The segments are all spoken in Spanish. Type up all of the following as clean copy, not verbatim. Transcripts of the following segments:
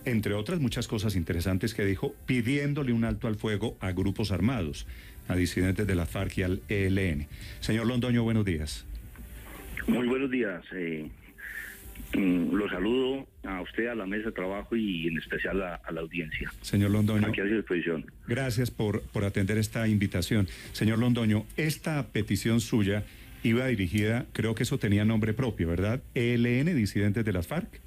entre otras muchas cosas interesantes que dijo, pidiéndole un alto al fuego a grupos armados, a disidentes de la FARC y al ELN. Señor Londoño, buenos días. Muy buenos días. Lo saludo a usted, a la mesa de trabajo y en especial a la audiencia. Señor Londoño, aquí a su disposición. Gracias por atender esta invitación. Señor Londoño, esta petición suya iba dirigida, creo que eso tenía nombre propio, ¿verdad? ELN, disidentes de las FARC.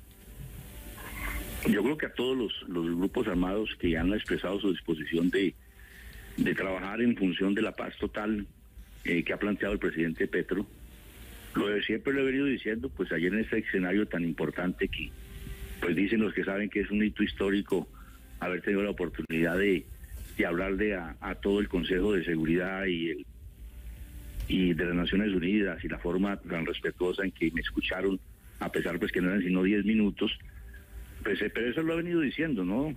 Yo creo que a todos los grupos armados que han expresado su disposición de trabajar en función de la paz total que ha planteado el presidente Petro, siempre lo he venido diciendo, pues ayer en este escenario tan importante que, pues dicen los que saben que es un hito histórico haber tenido la oportunidad de hablarle a todo el Consejo de Seguridad y de las Naciones Unidas y la forma tan respetuosa en que me escucharon, a pesar pues que no eran sino 10 minutos, pues pero eso lo he venido diciendo, ¿no?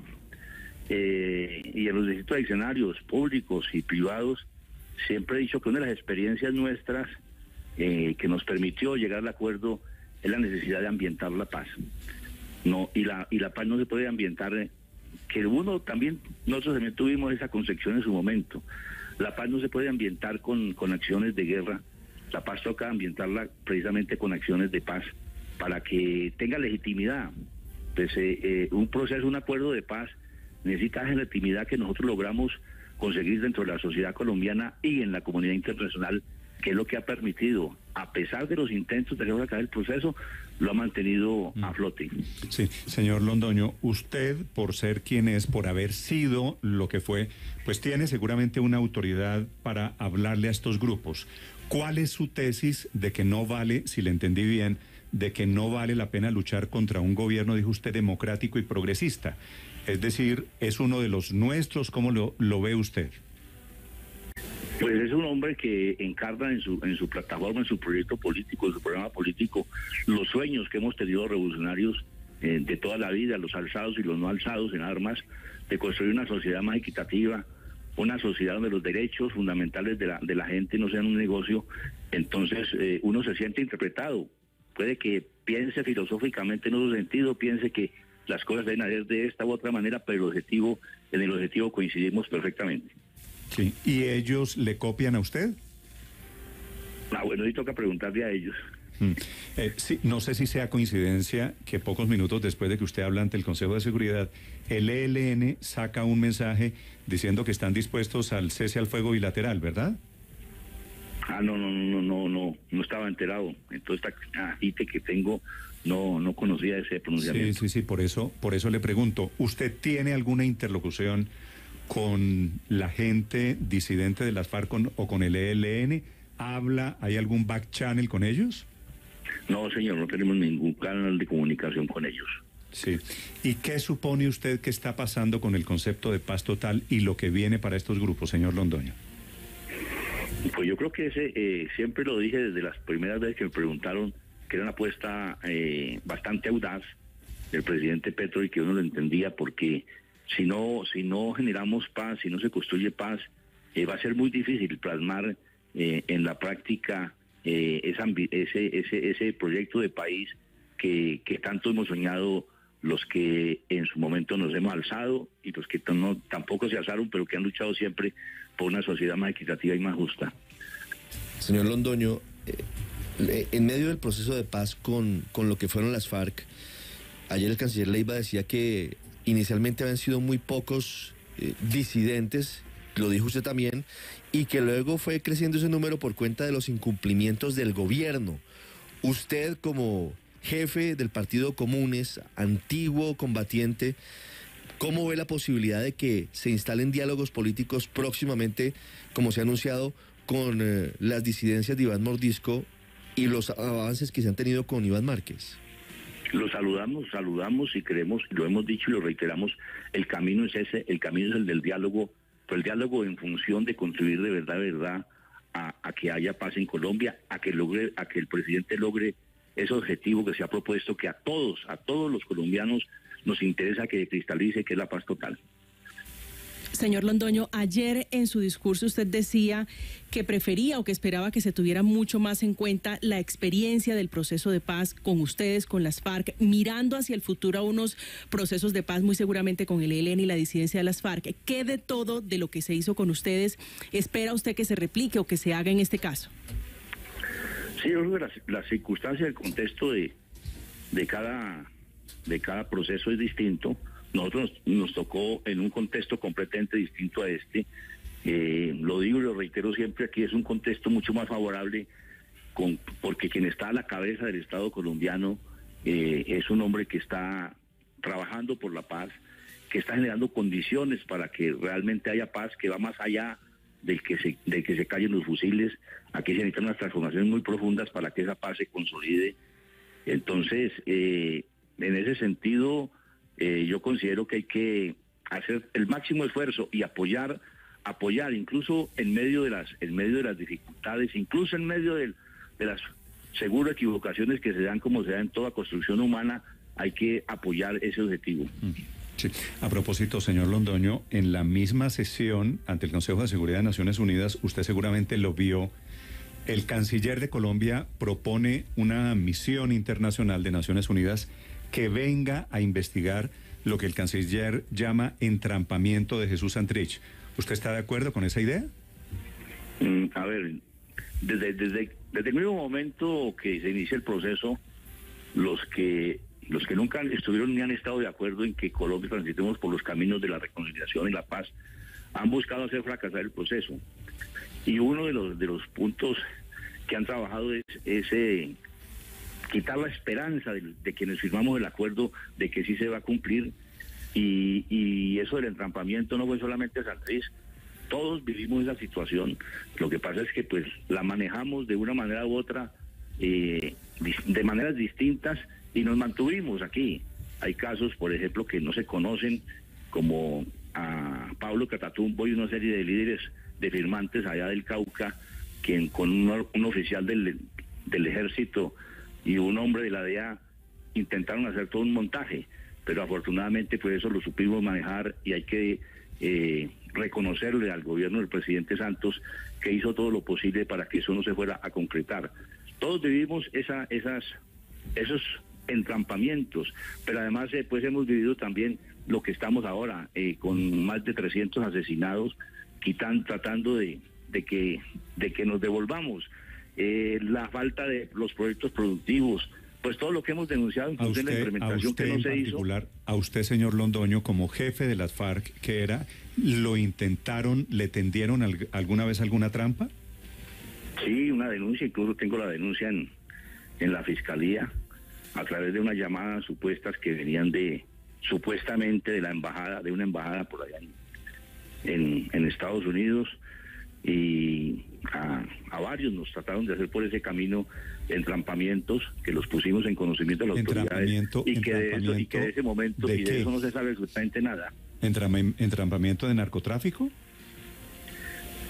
Y en los distintos escenarios públicos y privados siempre he dicho que una de las experiencias nuestras que nos permitió llegar al acuerdo es la necesidad de ambientar la paz. No, y la paz no se puede ambientar, nosotros también tuvimos esa concepción en su momento. La paz no se puede ambientar con acciones de guerra. La paz toca ambientarla precisamente con acciones de paz para que tenga legitimidad. Pues un proceso, un acuerdo de paz necesita esa legitimidad que nosotros logramos conseguir dentro de la sociedad colombiana y en la comunidad internacional, que es lo que ha permitido, a pesar de los intentos de acabar el proceso, lo ha mantenido a flote. Sí, señor Londoño, usted, por ser quien es, por haber sido lo que fue, pues tiene seguramente una autoridad para hablarle a estos grupos. ¿Cuál es su tesis de que no vale, si le entendí bien, de que no vale la pena luchar contra un gobierno, dijo usted, democrático y progresista? Es decir, ¿es uno de los nuestros? ¿Cómo lo ve usted? Pues es un hombre que encarna en su plataforma, en su proyecto político, en su programa político, los sueños que hemos tenido revolucionarios de toda la vida, los alzados y los no alzados en armas, de construir una sociedad más equitativa, una sociedad donde los derechos fundamentales de la gente no sean un negocio. Entonces uno se siente interpretado. Puede que piense filosóficamente en otro sentido, piense que las cosas deben hacer de esta u otra manera, pero en el objetivo coincidimos perfectamente. Sí. ¿Y ellos le copian a usted? Bueno, y toca preguntarle a ellos. Sí, no sé si sea coincidencia que pocos minutos después de que usted habla ante el Consejo de Seguridad, el ELN saca un mensaje diciendo que están dispuestos al cese al fuego bilateral, ¿verdad? No estaba enterado. Entonces esta agite que tengo no conocía ese pronunciamiento. Sí, por eso le pregunto, ¿usted tiene alguna interlocución con la gente disidente de las FARC o con el ELN? ¿Hay algún back channel con ellos? No, señor, no tenemos ningún canal de comunicación con ellos. Sí. ¿Y qué supone usted que está pasando con el concepto de paz total y lo que viene para estos grupos, señor Londoño? Pues yo creo que siempre lo dije desde las primeras veces que me preguntaron, que era una apuesta bastante audaz del presidente Petro y que uno lo entendía, porque si no generamos paz, si no se construye paz, va a ser muy difícil plasmar en la práctica ese proyecto de país que tanto hemos soñado los que en su momento nos hemos alzado y los que tampoco se alzaron, pero que han luchado siempre por una sociedad más equitativa y más justa. Señor Londoño, en medio del proceso de paz con lo que fueron las FARC, ayer el canciller Leiva decía que inicialmente habían sido muy pocos disidentes, lo dijo usted también, y que luego fue creciendo ese número por cuenta de los incumplimientos del gobierno. Usted, como jefe del Partido Comunes, antiguo combatiente, ¿cómo ve la posibilidad de que se instalen diálogos políticos próximamente, como se ha anunciado, con las disidencias de Iván Mordisco y los avances que se han tenido con Iván Márquez? Lo saludamos y creemos, lo hemos dicho y lo reiteramos, el camino es ese, el camino es el del diálogo, pero el diálogo en función de construir de verdad a que haya paz en Colombia, a que el presidente logre ese objetivo que se ha propuesto, que a todos los colombianos nos interesa que cristalice, que es la paz total. Señor Londoño, ayer en su discurso usted decía que prefería o que esperaba que se tuviera mucho más en cuenta la experiencia del proceso de paz con ustedes, con las FARC, mirando hacia el futuro a unos procesos de paz muy seguramente con el ELN y la disidencia de las FARC. ¿Qué de todo de lo que se hizo con ustedes espera usted que se replique o que se haga en este caso? Sí, yo creo que la circunstancia, el contexto de cada proceso es distinto. Nosotros nos tocó en un contexto completamente distinto a este. Lo digo y lo reitero siempre, aquí es un contexto mucho más favorable porque quien está a la cabeza del Estado colombiano es un hombre que está trabajando por la paz, que está generando condiciones para que realmente haya paz, que va más allá del que se callen los fusiles. Aquí se necesitan unas transformaciones muy profundas para que esa paz se consolide. Entonces, en ese sentido, yo considero que hay que hacer el máximo esfuerzo y apoyar incluso en medio de las dificultades, incluso en medio de las seguras equivocaciones que se dan como se da en toda construcción humana, hay que apoyar ese objetivo. Sí. A propósito, señor Londoño, en la misma sesión ante el Consejo de Seguridad de Naciones Unidas, usted seguramente lo vio, el canciller de Colombia propone una misión internacional de Naciones Unidas que venga a investigar lo que el canciller llama entrampamiento de Jesús Santrich. ¿Usted está de acuerdo con esa idea? A ver, desde el mismo momento que se inicia el proceso, los que nunca estuvieron ni han estado de acuerdo en que Colombia transitemos por los caminos de la reconciliación y la paz, han buscado hacer fracasar el proceso. Y uno de los puntos que han trabajado es quitar la esperanza de quienes firmamos el acuerdo de que sí se va a cumplir, y eso del entrampamiento no fue solamente Santrich, todos vivimos esa situación. Lo que pasa es que pues la manejamos de una manera u otra, de maneras distintas, y nos mantuvimos aquí. Hay casos, por ejemplo, que no se conocen, como a Pablo Catatumbo y una serie de líderes de firmantes allá del Cauca, quien con un oficial del ejército y un hombre de la DEA intentaron hacer todo un montaje, pero afortunadamente pues eso lo supimos manejar, y hay que reconocerle al gobierno del presidente Santos que hizo todo lo posible para que eso no se fuera a concretar. Todos vivimos esos entrampamientos, pero además pues hemos vivido también lo que estamos ahora, con más de 300 asesinados, tratando de que nos devolvamos, la falta de los proyectos productivos, pues todo lo que hemos denunciado, incluso en la implementación que no se hizo. A usted, señor Londoño, como jefe de las FARC, ¿qué era? ¿Lo intentaron, le tendieron alguna vez alguna trampa? Sí, una denuncia, incluso tengo la denuncia en la fiscalía, a través de unas llamadas supuestas que venían supuestamente de una embajada por allá en Estados Unidos, y a varios nos trataron de hacer por ese camino de entrampamientos, que los pusimos en conocimiento de las autoridades, y que de ese momento y de eso no se sabe absolutamente nada. ¿Entrampamiento de narcotráfico?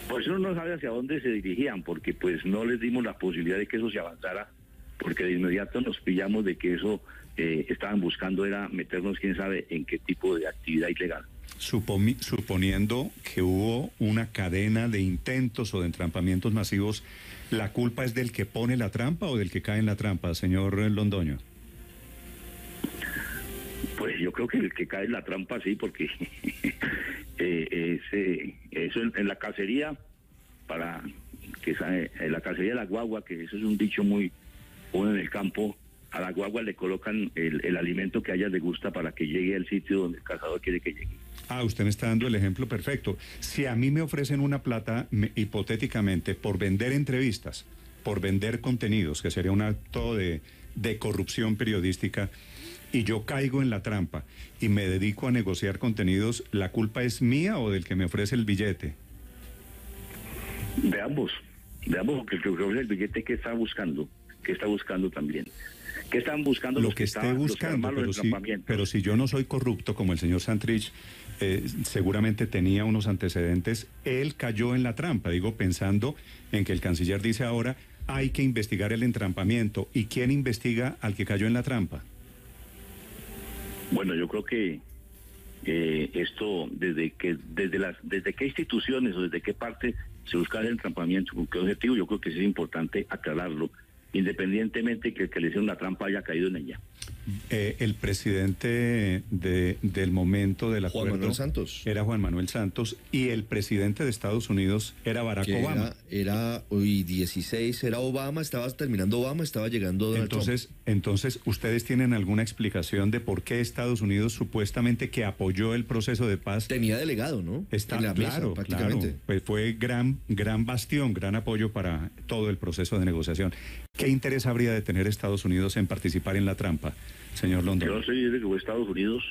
Pues uno no sabe hacia dónde se dirigían, porque pues no les dimos la posibilidad de que eso se avanzara, porque de inmediato nos pillamos de que eso estaban buscando era meternos quién sabe en qué tipo de actividad ilegal. Suponiendo que hubo una cadena de intentos o de entrampamientos masivos, ¿la culpa es del que pone la trampa o del que cae en la trampa, señor Londoño? Pues yo creo que el que cae en la trampa sí, porque eso en la cacería, en la cacería de la guagua, que eso es un dicho muy bueno en el campo, a la guagua le colocan el alimento que a ella le gusta para que llegue al sitio donde el cazador quiere que llegue. Usted me está dando el ejemplo perfecto. Si a mí me ofrecen una plata, hipotéticamente, por vender entrevistas, por vender contenidos, que sería un acto de corrupción periodística, y yo caigo en la trampa y me dedico a negociar contenidos, ¿la culpa es mía o del que me ofrece el billete? De ambos, porque el que ofrece el billete, ¿qué está buscando? ¿Qué está buscando también? ¿Qué están buscando? Lo que esté buscando, pero si yo no soy corrupto como el señor Santrich, seguramente tenía unos antecedentes, él cayó en la trampa, digo, pensando en que el canciller dice ahora, hay que investigar el entrampamiento. ¿Y quién investiga al que cayó en la trampa? Bueno, yo creo que esto desde qué instituciones o desde qué parte se busca el entrampamiento, con qué objetivo. Yo creo que sí es importante aclararlo, independientemente que el que le hicieron la trampa haya caído en ella. El presidente del momento del acuerdo Juan Manuel Santos. Era Juan Manuel Santos, y el presidente de Estados Unidos era Barack Obama. Era hoy 16, era Obama, estaba terminando Obama, estaba llegando Donald Trump. Entonces, ¿ustedes tienen alguna explicación de por qué Estados Unidos supuestamente que apoyó el proceso de paz? Tenía delegado, ¿no? Está en la claro, mesa, prácticamente. Claro, pues fue gran bastión, gran apoyo para todo el proceso de negociación. ¿Qué interés habría de tener Estados Unidos en participar en la trampa, señor Londoño? Yo soy de que fue Estados Unidos,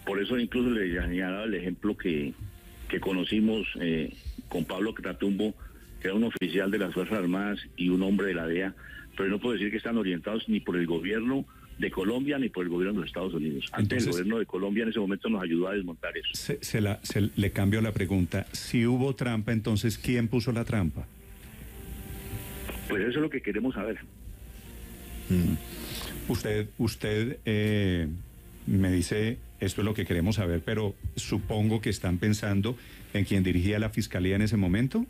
por eso incluso le añado el ejemplo que conocimos con Pablo Catatumbo, que era un oficial de las Fuerzas Armadas y un hombre de la DEA, pero no puedo decir que están orientados ni por el gobierno de Colombia ni por el gobierno de los Estados Unidos. Antes el gobierno de Colombia en ese momento nos ayudó a desmontar eso. Le cambio la pregunta. Si hubo trampa, entonces, ¿quién puso la trampa? Pues eso es lo que queremos saber. Usted me dice, esto es lo que queremos saber, pero supongo que están pensando en quien dirigía la fiscalía en ese momento.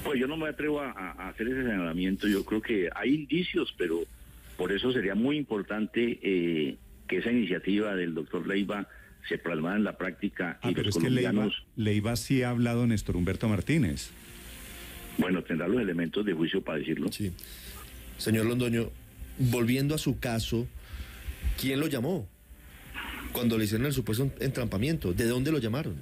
Pues yo no me atrevo a hacer ese señalamiento. Yo creo que hay indicios, pero por eso sería muy importante que esa iniciativa del doctor Leiva se plasmara en la práctica. Y pero los es colombianos... que Leiva sí ha hablado Néstor Humberto Martínez. Bueno, tendrá los elementos de juicio para decirlo. Sí. Señor Londoño, volviendo a su caso, ¿quién lo llamó cuando le hicieron el supuesto entrampamiento? ¿De dónde lo llamaron?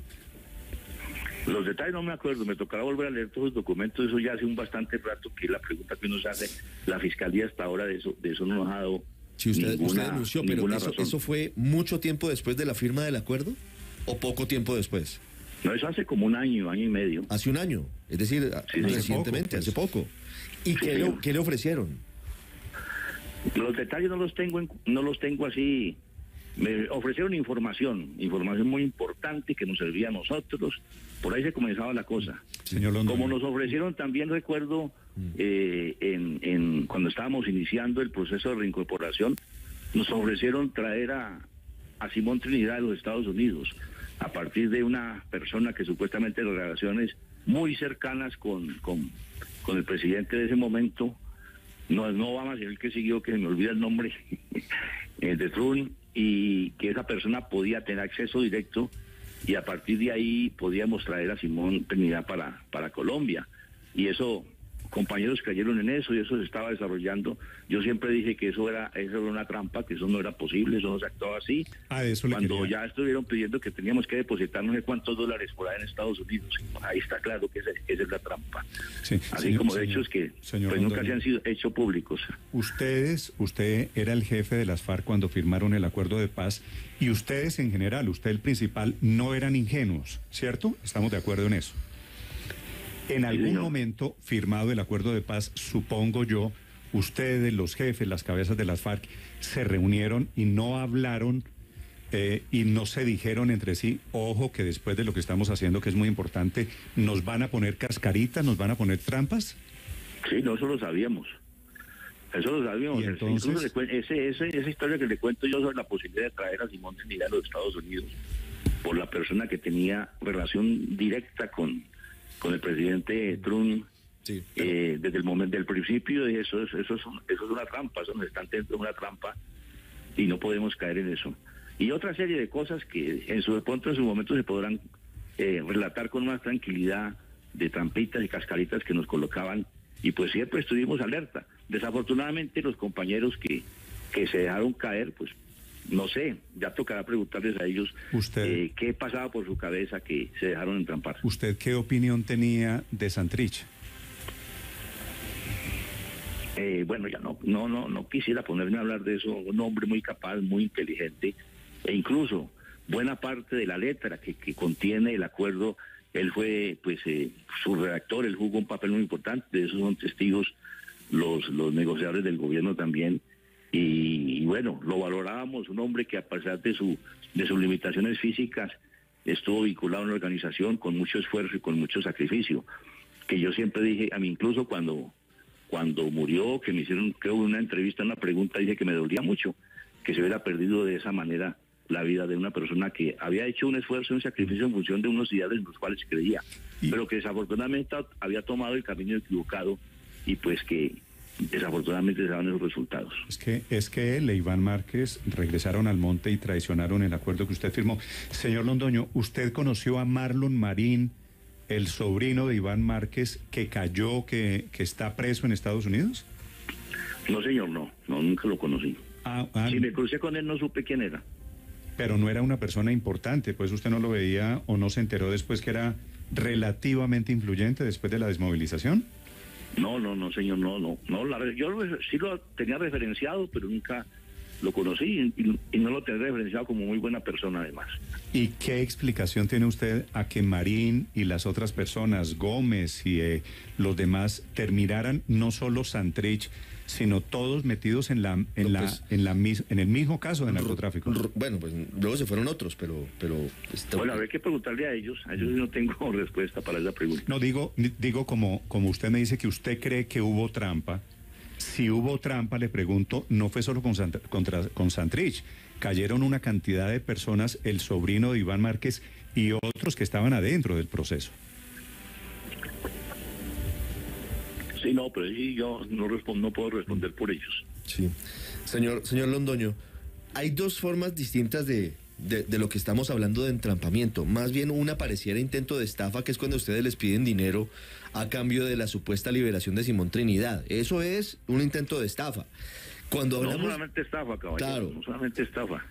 Los detalles no me acuerdo, me tocará volver a leer todos los documentos. Eso ya hace un bastante rato que la pregunta que nos hace la Fiscalía hasta ahora de eso no nos ha dado sí, usted denunció, pero ¿eso fue mucho tiempo después de la firma del acuerdo o poco tiempo después? No, eso hace como un año y medio. Hace un año, es decir, sí, recientemente, hace poco. ¿Y qué le ofrecieron? Los detalles no los tengo así. Me ofrecieron información muy importante que nos servía a nosotros. Por ahí se comenzaba la cosa. Señor Londoño. Como nos ofrecieron, también recuerdo, cuando estábamos iniciando el proceso de reincorporación, nos ofrecieron traer a Simón Trinidad de los Estados Unidos, a partir de una persona que supuestamente las relaciones muy cercanas con el presidente de ese momento, no Obama, sino el que siguió, que se me olvida el nombre, de Trump, y que esa persona podía tener acceso directo, y a partir de ahí podíamos traer a Simón Trinidad para Colombia. Y eso, compañeros cayeron en eso, y eso se estaba desarrollando. Yo siempre dije que eso era una trampa, que eso no era posible, eso no se actuaba así. Cuando ya estuvieron pidiendo que teníamos que depositar no sé cuántos dólares por ahí en Estados Unidos, ahí está claro que esa es la trampa. Sí, así como hechos que pues nunca se han sido hechos públicos. Usted era el jefe de las FARC cuando firmaron el acuerdo de paz, y ustedes en general, usted el principal, no eran ingenuos, ¿cierto? Estamos de acuerdo en eso. En algún momento, firmado el acuerdo de paz, supongo yo, ustedes, los jefes, las cabezas de las FARC, se reunieron y no hablaron y no se dijeron entre sí, ojo, que después de lo que estamos haciendo, que es muy importante, ¿nos van a poner cascaritas, nos van a poner trampas? Sí, no, eso lo sabíamos. Eso lo sabíamos. Entonces, incluso esa historia que le cuento yo sobre la posibilidad de traer a Simón Trinidad a los Estados Unidos, por la persona que tenía relación directa con el presidente Trump, sí, desde el momento del principio, eso es una trampa, eso nos están dentro de una trampa y no podemos caer en eso. Y otra serie de cosas que en su momento se podrán relatar con más tranquilidad, de trampitas y cascaritas que nos colocaban, y pues siempre estuvimos alerta. Desafortunadamente los compañeros que se dejaron caer, pues no sé, ya tocará preguntarles a ellos qué pasaba por su cabeza que se dejaron entrampar. ¿Usted qué opinión tenía de Santrich? Bueno, ya no quisiera ponerme a hablar de eso. Un hombre muy capaz, muy inteligente, e incluso buena parte de la letra que contiene el acuerdo, él fue pues su redactor, él jugó un papel muy importante. De eso son testigos los negociadores del gobierno también. Y bueno, lo valorábamos, un hombre que a pesar de sus limitaciones físicas estuvo vinculado a una organización con mucho esfuerzo y con mucho sacrificio, que yo siempre dije, a mí incluso cuando murió, que me hicieron, creo, una entrevista, una pregunta, dije que me dolía mucho que se hubiera perdido de esa manera la vida de una persona que había hecho un esfuerzo, un sacrificio en función de unos ideales en los cuales creía, pero que desafortunadamente había tomado el camino equivocado y pues que desafortunadamente se daban esos resultados. Es que él e Iván Márquez regresaron al monte y traicionaron el acuerdo que usted firmó. Señor Londoño, ¿usted conoció a Marlon Marín, el sobrino de Iván Márquez, que cayó, que está preso en Estados Unidos? No, señor, no, nunca lo conocí. Si me crucé con él no supe quién era. Pero no era una persona importante, pues usted no lo veía o no se enteró después que era relativamente influyente después de la desmovilización. No, señor, no. Yo sí lo tenía referenciado, pero nunca lo conocí y no lo tenía referenciado como muy buena persona además. ¿Y qué explicación tiene usted a que Marín y las otras personas, Gómez y los demás, terminaran no solo Santrich, sino todos metidos en el mismo caso de narcotráfico? Bueno, pues luego se fueron otros, pero bueno, habrá que preguntarle a ellos no tengo respuesta para esa pregunta. No, digo como usted me dice que usted cree que hubo trampa. Si hubo trampa, le pregunto, no fue solo con Santrich, cayeron una cantidad de personas, el sobrino de Iván Márquez y otros que estaban adentro del proceso. Sí, no, pero sí, yo no puedo responder por ellos. Sí. Señor Londoño, hay dos formas distintas de lo que estamos hablando de entrampamiento. Más bien una pareciera intento de estafa, que es cuando ustedes les piden dinero a cambio de la supuesta liberación de Simón Trinidad. Eso es un intento de estafa. Cuando hablamos... No solamente estafa, caballero, claro. No solamente estafa.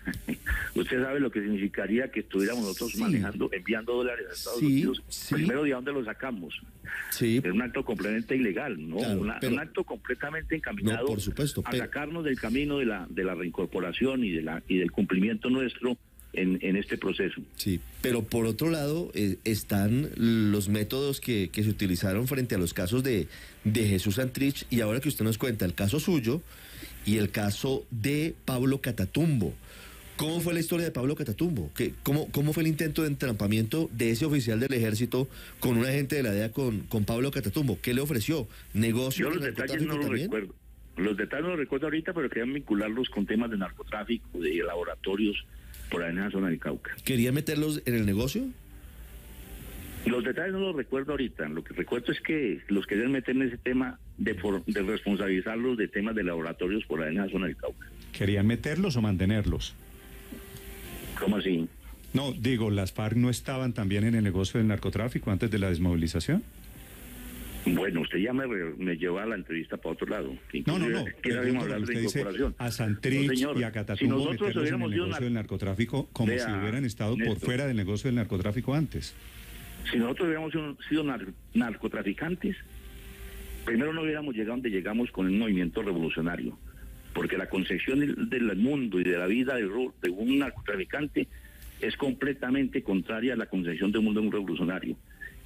Usted sabe lo que significaría que estuviéramos nosotros enviando dólares a Estados Unidos. Primero, ¿de dónde los sacamos? Sí. Es un acto completamente ilegal, ¿no? Claro, un acto completamente encaminado por supuesto, a sacarnos del camino de la reincorporación y del cumplimiento nuestro en este proceso. Sí, pero por otro lado están los métodos que se utilizaron frente a los casos de Jesús Santrich, y ahora que usted nos cuenta el caso suyo y el caso de Pablo Catatumbo. ¿Cómo fue la historia de Pablo Catatumbo? ¿Cómo fue el intento de entrampamiento de ese oficial del ejército con un agente de la DEA con Pablo Catatumbo? ¿Qué le ofreció? ¿Negocio? Yo los detalles no los recuerdo. Los detalles no los recuerdo ahorita, pero querían vincularlos con temas de narcotráfico, de laboratorios por ahí en la zona del Cauca. ¿Querían meterlos en el negocio? Los detalles no los recuerdo ahorita. Lo que recuerdo es que los querían meter en ese tema de responsabilizarlos de temas de laboratorios por ahí en la zona del Cauca. ¿Querían meterlos o mantenerlos? ¿Cómo así? No, digo, ¿las FARC no estaban también en el negocio del narcotráfico antes de la desmovilización? Bueno, usted ya me llevó a la entrevista para otro lado. No. Queríamos hablar de incorporación. A Santrich y a Catatumbo meterlos en el negocio del narcotráfico como si hubieran estado por fuera del negocio del narcotráfico antes. Si nosotros hubiéramos sido narcotraficantes, primero no hubiéramos llegado donde llegamos con el movimiento revolucionario, porque la concepción del mundo y de la vida de un narcotraficante es completamente contraria a la concepción del mundo de un revolucionario.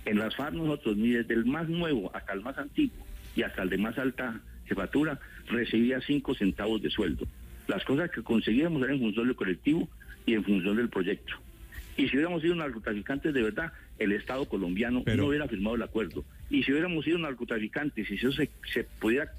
En las FARC nosotros, ni desde el más nuevo hasta el más antiguo y hasta el de más alta jefatura, recibía 5 centavos de sueldo. Las cosas que conseguíamos eran en función del colectivo y en función del proyecto. Y si hubiéramos sido narcotraficantes de verdad, el Estado colombiano no hubiera firmado el acuerdo. Y si hubiéramos sido narcotraficantes, si eso se pudiera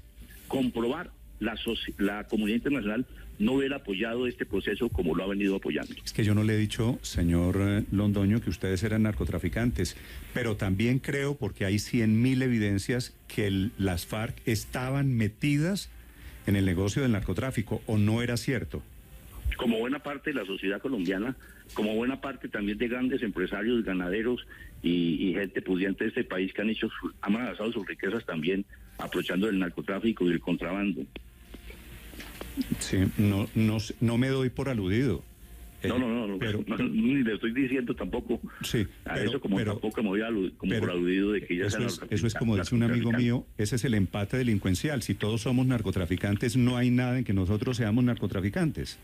comprobar, la comunidad internacional no hubiera apoyado este proceso como lo ha venido apoyando. Es que yo no le he dicho, señor Londoño, que ustedes eran narcotraficantes, pero también creo, porque hay 100.000 evidencias, que las FARC estaban metidas en el negocio del narcotráfico, ¿o no era cierto? Como buena parte de la sociedad colombiana, como buena parte también de grandes empresarios, ganaderos y gente pudiente de este país que han avanzado sus riquezas también aprovechando el narcotráfico y el contrabando. Sí, no me doy por aludido. Pero, ni le estoy diciendo tampoco tampoco me voy por aludido de que ella sea narcotraficante. Eso es como dice un amigo mío, ese es el empate delincuencial. Si todos somos narcotraficantes, no hay nada en que nosotros seamos narcotraficantes.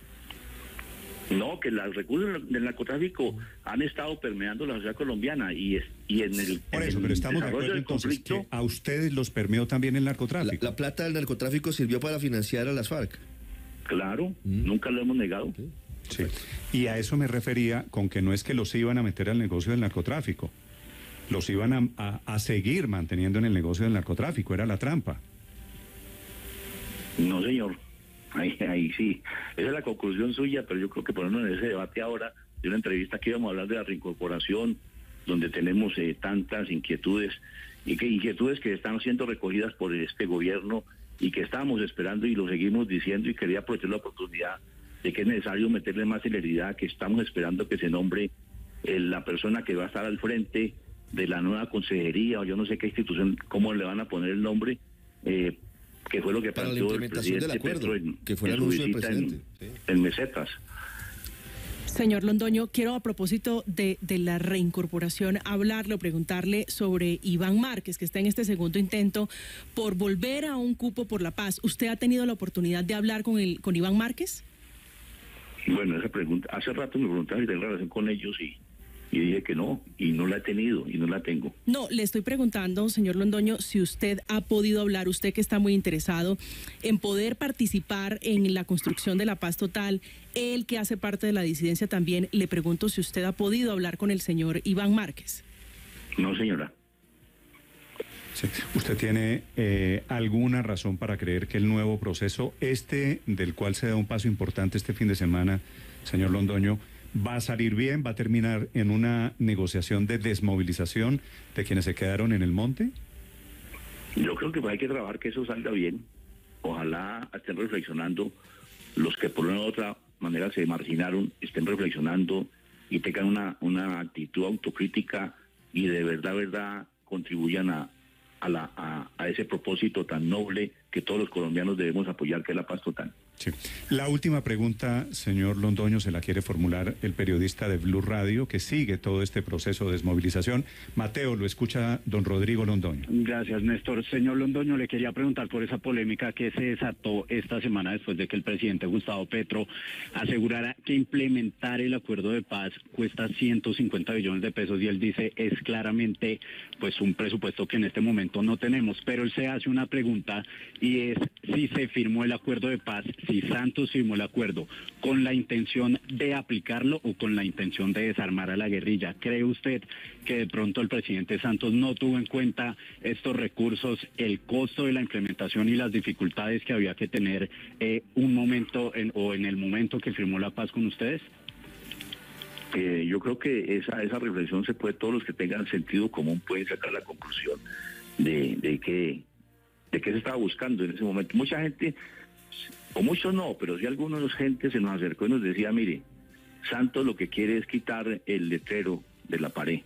No, que los recursos del narcotráfico han estado permeando la sociedad colombiana y en el Por eso, pero estamos de acuerdo entonces que a ustedes los permeó también el narcotráfico. La plata del narcotráfico sirvió para financiar a las FARC. Claro, nunca lo hemos negado. Sí. Y a eso me refería con que no es que los iban a meter al negocio del narcotráfico, los iban a seguir manteniendo en el negocio del narcotráfico, era la trampa. No, señor. Ahí sí, esa es la conclusión suya, pero yo creo que ponernos en ese debate ahora, de una entrevista que íbamos a hablar de la reincorporación, donde tenemos tantas inquietudes, inquietudes que están siendo recogidas por este gobierno y que estábamos esperando y lo seguimos diciendo, y quería aprovechar la oportunidad de que es necesario meterle más celeridad, que estamos esperando que se nombre la persona que va a estar al frente de la nueva consejería, o yo no sé qué institución, cómo le van a poner el nombre, que fue lo que planteó el presidente Petro en su visita en Mesetas. Señor Londoño, quiero a propósito de la reincorporación hablarle o preguntarle sobre Iván Márquez, que está en este segundo intento por volver a un cupo por la paz. ¿Usted ha tenido la oportunidad de hablar con Iván Márquez? Bueno, esa pregunta, hace rato me preguntaron si tengo relación con ellos y dije que no, y no la he tenido, y no la tengo. No, le estoy preguntando, señor Londoño, si usted ha podido hablar, usted que está muy interesado en poder participar en la construcción de la paz total, él que hace parte de la disidencia también, le pregunto si usted ha podido hablar con el señor Iván Márquez. No, señora. Sí. ¿Usted tiene alguna razón para creer que el nuevo proceso, del cual se da un paso importante este fin de semana, señor Londoño, va a salir bien, va a terminar en una negociación de desmovilización de quienes se quedaron en el monte? Yo creo que hay que trabajar que eso salga bien. Ojalá estén reflexionando los que por una u otra manera se marginaron, estén reflexionando y tengan una actitud autocrítica y de verdad contribuyan a ese propósito tan noble que todos los colombianos debemos apoyar, que es la paz total. Sí. La última pregunta, señor Londoño, se la quiere formular el periodista de Blue Radio, que sigue todo este proceso de desmovilización. Mateo, lo escucha don Rodrigo Londoño. Gracias, Néstor. Señor Londoño, le quería preguntar por esa polémica que se desató esta semana después de que el presidente Gustavo Petro asegurara que implementar el acuerdo de paz cuesta 150 billones de pesos, y él dice es claramente pues un presupuesto que en este momento no tenemos, pero él se hace una pregunta, y es si se firmó el acuerdo de paz, si Santos firmó el acuerdo con la intención de aplicarlo o con la intención de desarmar a la guerrilla. ¿Cree usted que de pronto el presidente Santos no tuvo en cuenta estos recursos, el costo de la implementación y las dificultades que había que tener en el momento que firmó la paz con ustedes? Yo creo que esa reflexión se puede, todos los que tengan sentido común pueden sacar la conclusión de qué se estaba buscando en ese momento. Mucha gente, o muchos no, pero sí algunos gente se nos acercó y nos decía, mire, Santos lo que quiere es quitar el letrero de la pared.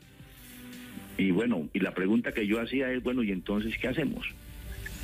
Y bueno, y la pregunta que yo hacía es, bueno, ¿y entonces qué hacemos?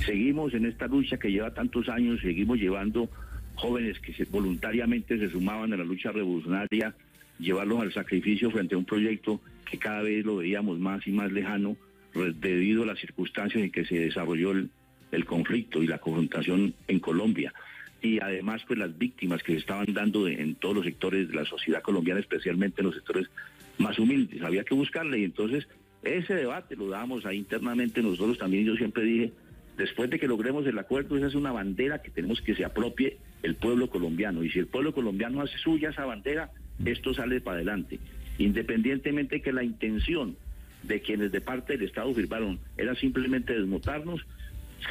Seguimos en esta lucha que lleva tantos años, seguimos llevando jóvenes que voluntariamente se sumaban a la lucha revolucionaria, llevarlos al sacrificio frente a un proyecto que cada vez lo veíamos más y más lejano debido a las circunstancias en que se desarrolló el conflicto y la confrontación en Colombia. Y además pues las víctimas que se estaban dando en todos los sectores de la sociedad colombiana, especialmente en los sectores más humildes. Había que buscarle, y entonces ese debate lo dábamos ahí internamente nosotros también. Yo siempre dije, después de que logremos el acuerdo, esa es una bandera que tenemos que se apropie el pueblo colombiano, y si el pueblo colombiano hace suya esa bandera, esto sale para adelante, independientemente que la intención de quienes de parte del Estado firmaron era simplemente desmontarnos.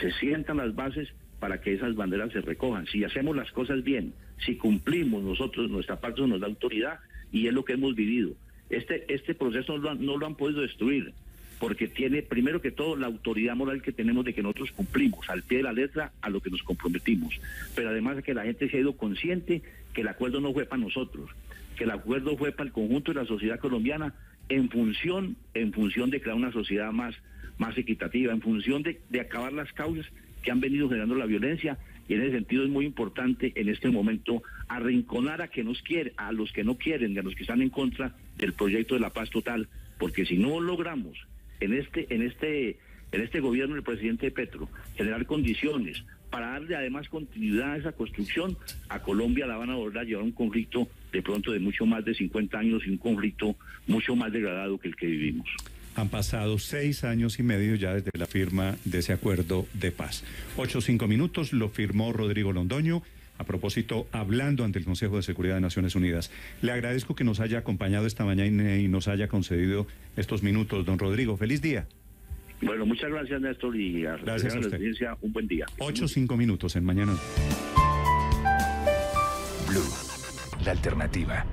Se sientan las bases para que esas banderas se recojan. Si hacemos las cosas bien, si cumplimos nosotros, nuestra parte nos da autoridad, y es lo que hemos vivido. Este proceso no lo han podido destruir, porque tiene, primero que todo, la autoridad moral que tenemos de que nosotros cumplimos al pie de la letra a lo que nos comprometimos. Pero además de que la gente se ha ido consciente que el acuerdo no fue para nosotros, que el acuerdo fue para el conjunto de la sociedad colombiana, en función de crear una sociedad más equitativa, en función de acabar las causas que han venido generando la violencia. Y en ese sentido es muy importante en este momento arrinconar a los que no quieren, a los que están en contra del proyecto de la paz total, porque si no logramos en este gobierno del presidente Petro generar condiciones para darle además continuidad a esa construcción, a Colombia la van a volver a llevar un conflicto de pronto de mucho más de 50 años, y un conflicto mucho más degradado que el que vivimos. Han pasado 6 años y medio ya desde la firma de ese acuerdo de paz. 8:05, lo firmó Rodrigo Londoño, a propósito, hablando ante el Consejo de Seguridad de Naciones Unidas. Le agradezco que nos haya acompañado esta mañana y nos haya concedido estos minutos. Don Rodrigo, feliz día. Bueno, muchas gracias, Néstor, y gracias a la audiencia, un buen día. 8:05 en Mañana. Blue, la alternativa.